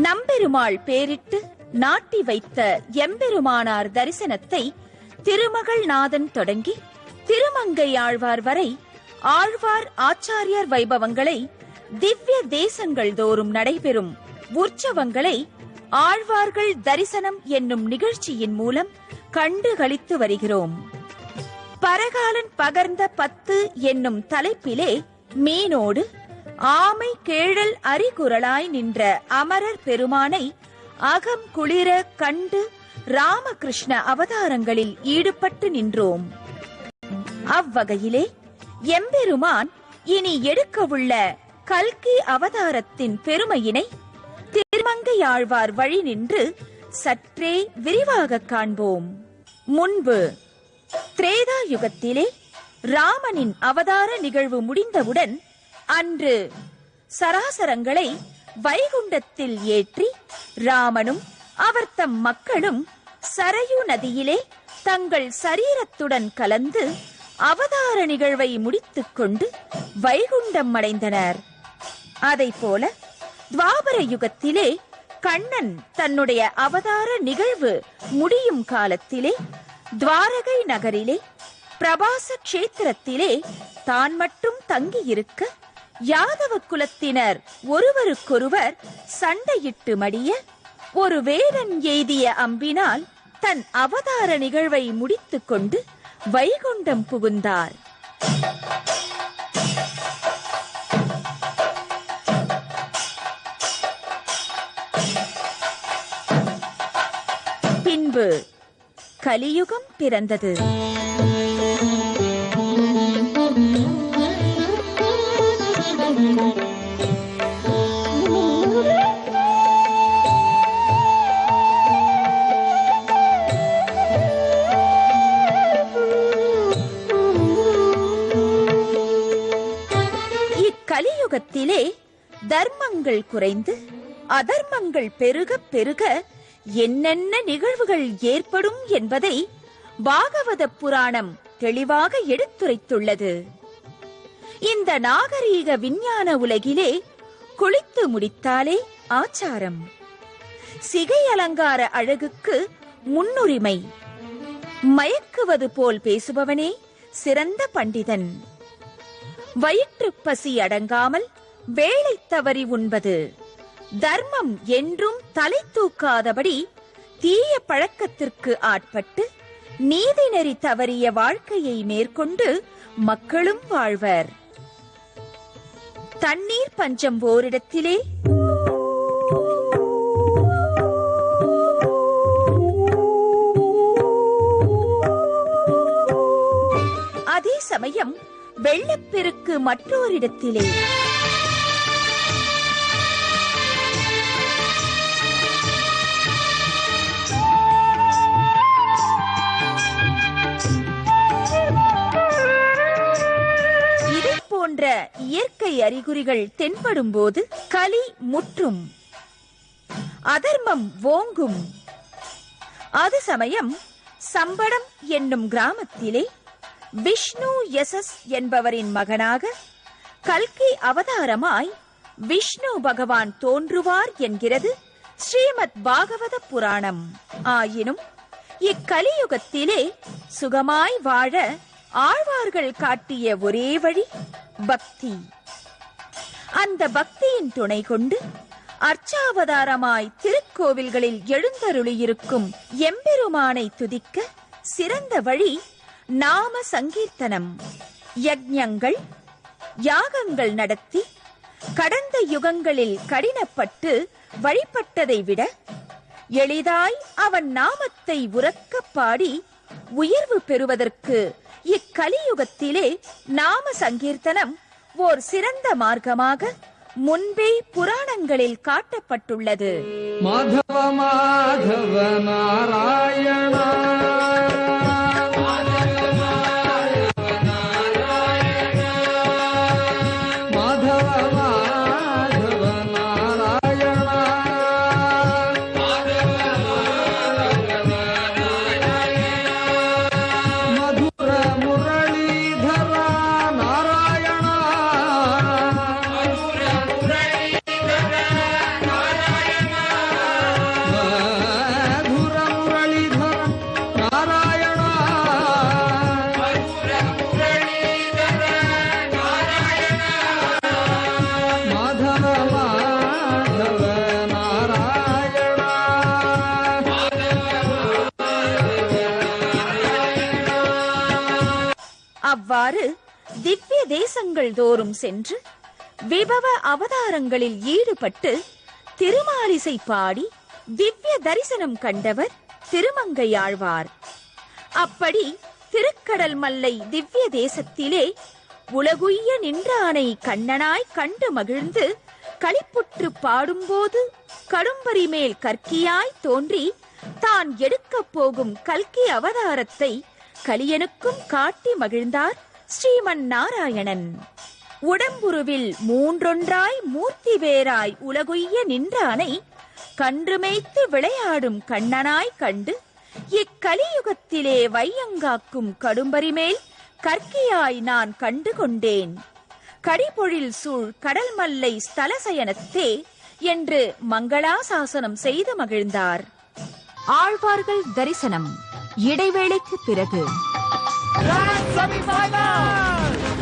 நம்பெருமாள் பேரிட்டு நாட்டி வைத்த எம்பெருமானார் தரிசனத்தை திருமகள் நாதன் தொடங்கி திருமங்கை ஆழ்வார் வரை ஆழ்வார் ஆச்சாரியர் வைபவங்களை திவ்ய தேசங்கள் தோறும் நடைபெறும் உற்சவங்களை ஆழ்வார்கள் தரிசனம் என்னும் நிகழ்ச்சியின் மூலம் கண்டு களித்து வருகிறோம். பரகாலன் பகர்ந்த 10 என்னும் தலைப்பிலே மீனோடு ஆமை கேழல் அரிகுரலாய் நின்ற அமரர் பெருமானை அகம் குளிர கண்டு ராமகிருஷ்ண அவதாரங்களில் ஈடுபட்டு நின்றோம். அவ்வகையிலே எம்பெருமான் இனி எடுக்கவுள்ள கல்கி அவதாரத்தின் பெருமையினை திருமங்கையாழ்வார் வழி நின்று சற்றே விரிவாக காண்போம். முன்பு திரேதா யுகத்திலே ராமனின் அவதார நிகழ்வு முடிந்தவுடன் அன்று சராசரங்களை வைகுண்டத்தில் ஏற்றி ராமனும் அவர் தம் மக்களும் சரயு நதியிலே தங்கள் சரீரத்துடன் கலந்து அவதார நிகழ்வை முடித்துக் கொண்டு வைகுண்டம் அடைந்தனர். அதைப்போல துவாபர யுகத்திலே கண்ணன் தன்னுடைய அவதார நிகழ்வு முடியும் காலத்திலே துவாரகை நகரிலே பிரபாச கஷேத்திரத்திலே தான் மட்டும் தங்கியிருக்க யாதவ குலத்தினர் ஒருவருக்கொருவர் சண்டையிட்டு மடிய ஒரு வேடன் எய்திய அம்பினால் தன் அவதார நிகழ்வை முடித்துக் கொண்டு வைகுண்டம் புகுந்தார். பின்பு கலியுகம் பிறந்தது. இக்கலியுகத்திலே தர்மங்கள் குறைந்து அதர்மங்கள் பெருக பெருக என்னென்ன நிகழ்வுகள் ஏற்படும் என்பதை பாகவத புராணம் தெளிவாக எடுத்துரைத்துள்ளது. இந்த நாகரீக விஞ்ஞான உலகிலே குளித்து முடித்தாலே ஆச்சாரம், சிகை அலங்கார அழகுக்கு முன்னுரிமை, மயக்குவது போல் பேசுபவனே சிறந்த பண்டிதன், வயிற்று பசி அடங்காமல் வேளை தவறி உண்பது, தர்மம் என்றும் தலை தூக்காதபடி தீய பழக்கத்திற்கு ஆட்பட்டு நீதிநெறி தவறிய வாழ்க்கையை மேற்கொண்டு மக்களும் வாழ்வர். தண்ணீர் பஞ்சம் ஓரிடத்திலே அதே சமயம் வெள்ளப்பெருக்கு மற்றோரிடத்திலே. இதை போன்ற இயற்கை அறிகுறிகள் தென்படும் போது கலி முற்றும், அதர்மம் ஓங்கும். அது சமயம் சம்படம் என்னும் கிராமத்திலே விஷ்ணு யசஸ் என்பவரின் மகனாக கல்கி அவதாரமாய் விஷ்ணு பகவான் தோன்றுவார் என்கிறது ஸ்ரீமத் பாகவத புராணம். ஆயினும் இக்கலியுகத்திலே சுகமாய் வாழ ஆழ்வார்கள் காட்டிய ஒரே வழி பக்தி. அந்த பக்தியின் துணை கொண்டு அர்ச்சாவதாரமாய் திருக்கோவில்களில் எழுந்தருளியிருக்கும் எம்பெருமானை துதிக்க சிறந்த வழி நாம சங்கீர்த்தனம். யஜ்ஞங்கள் யாகங்கள் நடத்தி கடந்த யுகங்களில் கடினப்பட்டு வழிபட்டதை விட எளிதாய் அவன் நாமத்தை உரக்கப் பாடி உயர்வு பெறுவதற்கு இக்கலியுகத்திலே நாம சங்கீர்த்தனம் ஓர் சிறந்த மார்க்கமாக முன்பே புராணங்களில் காட்டப்பட்டுள்ளது. மாதவ மாதவ நாராயண அவ்வாறு திவ்ய தேசங்கள் தோறும் சென்று விபவ அவதாரங்களில் ஈடுபட்டு திருமாலிசை பாடி திவ்ய தரிசனம் கண்டவர் திருமங்கையாழ்வார். அப்படி திருக்கடல் மல்லை திவ்ய தேசத்திலே உலகுய்ய நின்றானை கண்ணனாய் கண்டு மகிழ்ந்து களிப்புற்று பாடும்போது கடும்பரி மேல் கற்கியாய் தோன்றி தான் எடுக்கப் போகும் கல்கி அவதாரத்தை கலியனுக்கும் காட்டி மகிழ்ந்தார் ஸ்ரீமன் நாராயணன். உடம்புருவில் மூன்றொன்றாய் மூர்த்தி வேறாய் உலகுய்ய நின்றானை கன்று மேய்த்து விளையாடும் கண்ணனாய் கண்டு இக்கலியுகத்திலே வையங்காக்கும் கடும்பரி மேல் கற்கியாய் நான் கண்டு கொண்டேன். கடிபொழில் சூழ் கடல் மல்லை ஸ்தலசயனத்தே என்று மங்களாசாசனம் செய்து மகிழ்ந்தார். ஆழ்வார்கள் தரிசனம் இடைவேளைக்கு பிறகு.